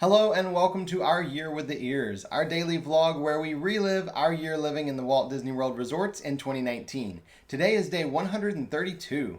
Hello and welcome to Our Year with the Ears, our daily vlog where we relive our year living in the Walt Disney World resorts in 2019. Today is day 132.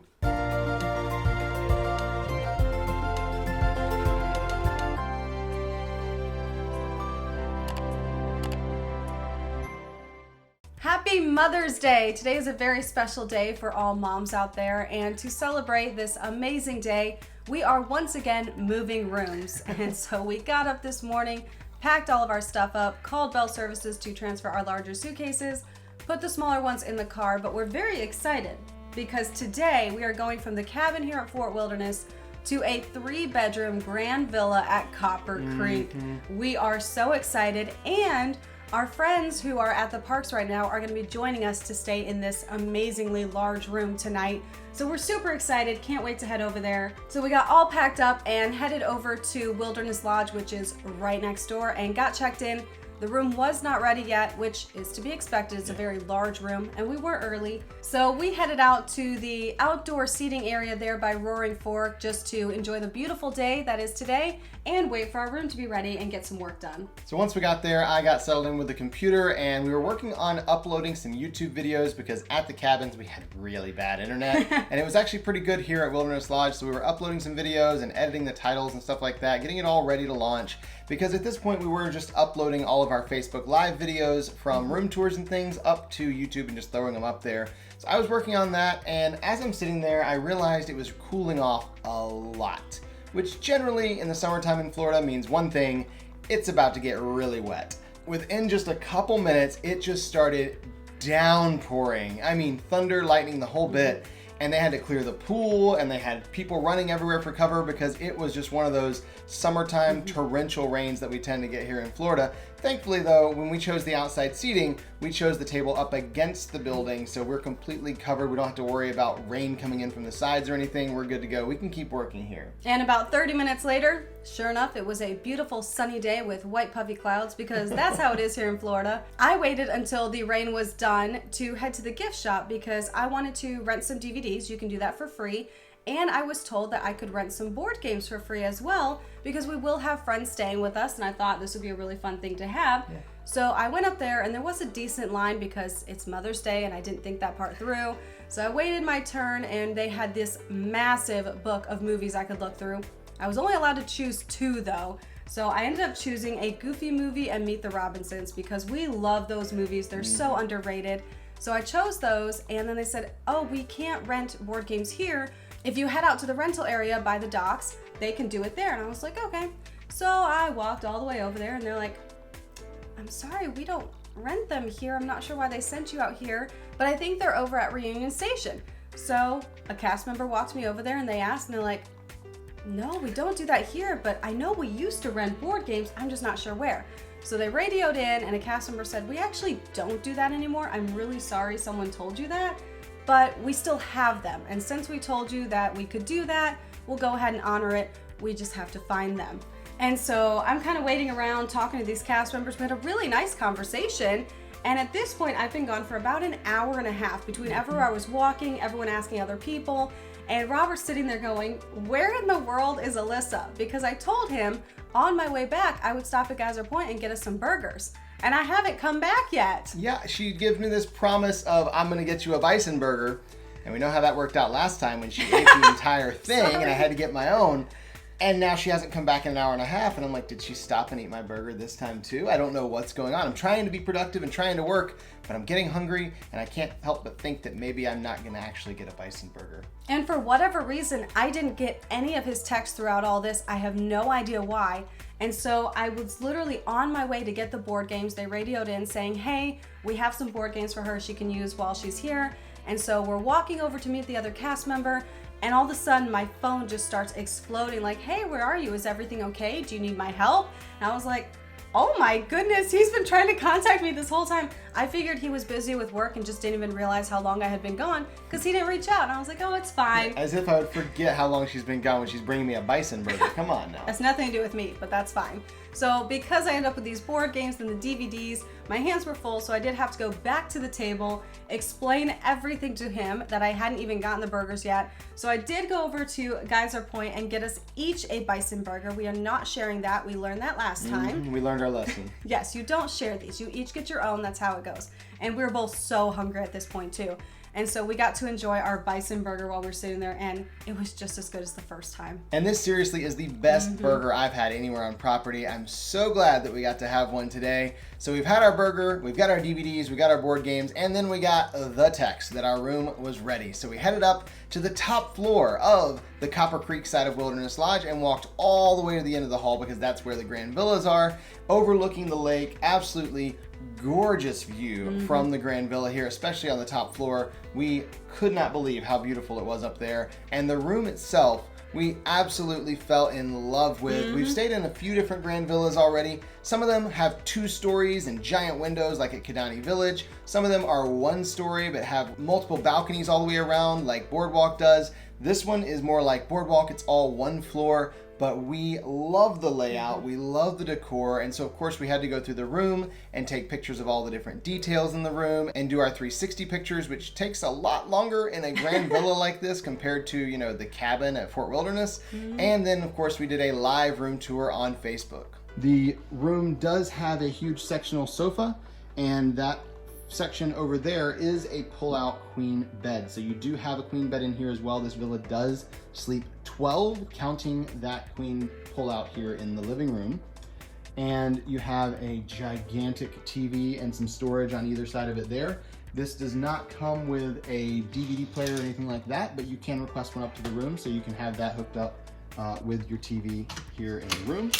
Happy Mother's Day! Today is a very special day for all moms out there, and to celebrate this amazing day, we are once again moving rooms. And so we got up this morning, packed all of our stuff up, called Bell Services to transfer our larger suitcases, put the smaller ones in the car, but we're very excited because today we are going from the cabin here at Fort Wilderness to a 3-bedroom grand villa at Copper Creek. We are so excited, and our friends who are at the parks right now are going to be joining us to stay in this amazingly large room tonight. So we're super excited, can't wait to head over there. So we got all packed up and headed over to Wilderness Lodge, which is right next door, and got checked in. The room was not ready yet, which is to be expected. It's a very large room, and we were early. So we headed out to the outdoor seating area there by Roaring Fork just to enjoy the beautiful day that is today and wait for our room to be ready and get some work done. So once we got there, I got settled in with the computer and we were working on uploading some YouTube videos because at the cabins we had really bad internet and it was actually pretty good here at Wilderness Lodge. So we were uploading some videos and editing the titles and stuff like that, getting it all ready to launch, because at this point we were just uploading all of our Facebook Live videos from room tours and things up to YouTube and just throwing them up there. So I was working on that, and as I'm sitting there, I realized it was cooling off a lot, which generally in the summertime in Florida means one thing: it's about to get really wet. Within just a couple minutes, it just started downpouring. I mean, thunder, lightning, the whole bit. And they had to clear the pool, and they had people running everywhere for cover because it was just one of those summertime torrential rains that we tend to get here in Florida. Thankfully though, when we chose the outside seating, we chose the table up against the building, so we're completely covered. We don't have to worry about rain coming in from the sides or anything. We're good to go. We can keep working here. And about 30 minutes later, sure enough, it was a beautiful sunny day with white puffy clouds, because that's how it is here in Florida. I waited until the rain was done to head to the gift shop because I wanted to rent some DVDs. You can do that for free. And I was told that I could rent some board games for free as well, because we will have friends staying with us, and I thought this would be a really fun thing to have. Yeah. So I went up there, and there was a decent line because it's Mother's Day and I didn't think that part through. So I waited my turn, and they had this massive book of movies I could look through. I was only allowed to choose 2 though. So I ended up choosing a Goofy movie and Meet the Robinsons because we love those movies. They're so underrated. So I chose those, and then they said, oh, we can't rent board games here. If you head out to the rental area by the docks, they can do it there. And I was like, okay. So I walked all the way over there, and they're like, I'm sorry, we don't rent them here. I'm not sure why they sent you out here, but I think they're over at Reunion Station. So a cast member walked me over there, and they asked, and they're like, no, we don't do that here, but I know we used to rent board games. I'm just not sure where. So they radioed in, and a cast member said, we actually don't do that anymore. I'm really sorry someone told you that, but we still have them. And since we told you that we could do that, we'll go ahead and honor it. We just have to find them. And so I'm kind of waiting around talking to these cast members. We had a really nice conversation. And at this point, I've been gone for about an hour and a half between everywhere I was walking, everyone asking other people. And Robert's sitting there going, where in the world is Alyssa? Because I told him on my way back, I would stop at Geyser Point and get us some burgers. And I haven't come back yet. Yeah, she gives me this promise of, I'm gonna get you a Bison Burger. And we know how that worked out last time when she ate the entire thing and I had to get my own. And now she hasn't come back in an hour and a half, and I'm like, did she stop and eat my burger this time too? I don't know what's going on. I'm trying to be productive and trying to work, but I'm getting hungry, and I can't help but think that maybe I'm not gonna actually get a Bison Burger. And for whatever reason, I didn't get any of his texts throughout all this. I have no idea why. And so I was literally on my way to get the board games. They radioed in saying, hey, we have some board games for her she can use while she's here. And so we're walking over to meet the other cast member, and all of a sudden my phone just starts exploding like, hey, where are you? Is everything okay? Do you need my help? And I was like, Oh my goodness, he's been trying to contact me this whole time. I figured he was busy with work and just didn't even realize how long I had been gone because he didn't reach out. And I was like, oh, it's fine. As if I would forget how long she's been gone when she's bringing me a Bison Burger. Come on now. That's nothing to do with me, but that's fine. So because I ended up with these board games and the DVDs, my hands were full, so I did have to go back to the table, explain everything to him that I hadn't even gotten the burgers yet. So I did go over to Geyser Point and get us each a Bison Burger. We are not sharing that. We learned that last time. We learned our lesson. Yes, you don't share these. You each get your own. That's how it goes. And we were both so hungry at this point too. And so we got to enjoy our Bison Burger while we were sitting there, and it was just as good as the first time. And this seriously is the best burger I've had anywhere on property. I'm so glad that we got to have one today. So we've had our burger, we've got our DVDs, we got our board games, and then we got the text that our room was ready. So we headed up to the top floor of the Copper Creek side of Wilderness Lodge and walked all the way to the end of the hall because that's where the Grand Villas are, overlooking the lake. Absolutely gorgeous view from the Grand Villa here, especially on the top floor. We could not believe how beautiful it was up there. And the room itself, we absolutely fell in love with. We've stayed in a few different Grand Villas already. Some of them have 2 stories and giant windows like at Kidani Village. Some of them are 1 story but have multiple balconies all the way around like Boardwalk does. This one is more like Boardwalk. It's all 1 floor. But we love the layout, we love the decor, and so of course we had to go through the room and take pictures of all the different details in the room and do our 360 pictures, which takes a lot longer in a Grand Villa like this compared to, you know, the cabin at Fort Wilderness. And then of course we did a live room tour on Facebook. The room does have a huge sectional sofa, and that section over there is a pull-out queen bed. So you do have a queen bed in here as well. This villa does sleep 12, counting that queen pull-out here in the living room. And you have a gigantic TV and some storage on either side of it there. This does not come with a DVD player or anything like that, but you can request one up to the room, so you can have that hooked up with your TV here in the room.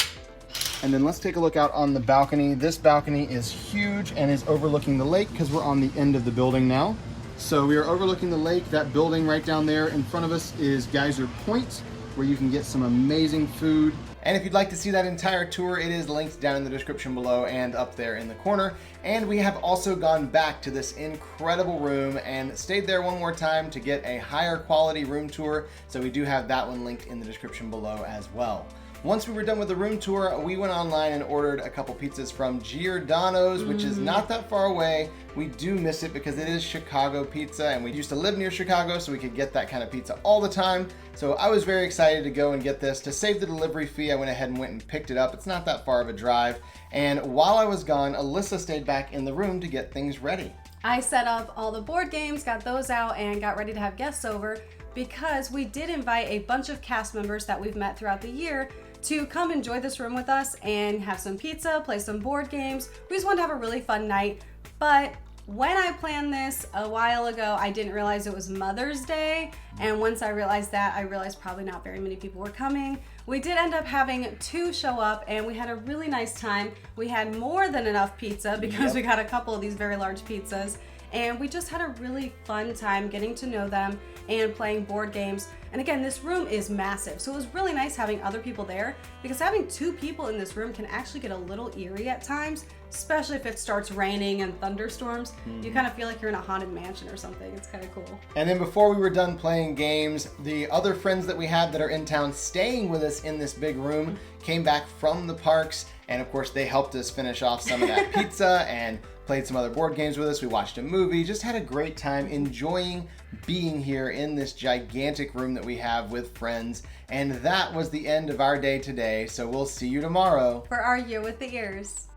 And then let's take a look out on the balcony. This balcony is huge and is overlooking the lake because we're on the end of the building now. So we are overlooking the lake. That building right down there in front of us is Geyser Point, where you can get some amazing food. And if you'd like to see that entire tour, it is linked down in the description below and up there in the corner. And we have also gone back to this incredible room and stayed there one more time to get a higher quality room tour. So we do have that one linked in the description below as well. Once we were done with the room tour, we went online and ordered a couple pizzas from Giordano's, which is not that far away. We do miss it because it is Chicago pizza, and we used to live near Chicago, so we could get that kind of pizza all the time. So I was very excited to go and get this. To save the delivery fee, I went ahead and went and picked it up. It's not that far of a drive. And while I was gone, Alyssa stayed back in the room to get things ready. I set up all the board games, got those out, and got ready to have guests over because we did invite a bunch of cast members that we've met throughout the year to come enjoy this room with us and have some pizza, play some board games. We just wanted to have a really fun night. But when I planned this a while ago, I didn't realize it was Mother's Day. And once I realized that, I realized probably not very many people were coming. We did end up having 2 show up, and we had a really nice time. We had more than enough pizza because we got a couple of these very large pizzas. And we just had a really fun time getting to know them and playing board games. And again, this room is massive, so it was really nice having other people there because having 2 people in this room can actually get a little eerie at times, especially if it starts raining and thunderstorms. You kind of feel like you're in a haunted mansion or something. It's kind of cool. And then before we were done playing games, the other friends that we had that are in town staying with us in this big room came back from the parks, and of course they helped us finish off some of that pizza and played some other board games with us. We watched a movie, just had a great time enjoying being here in this gigantic room that we have with friends. And that was the end of our day today, so we'll see you tomorrow For our Year with the Ears.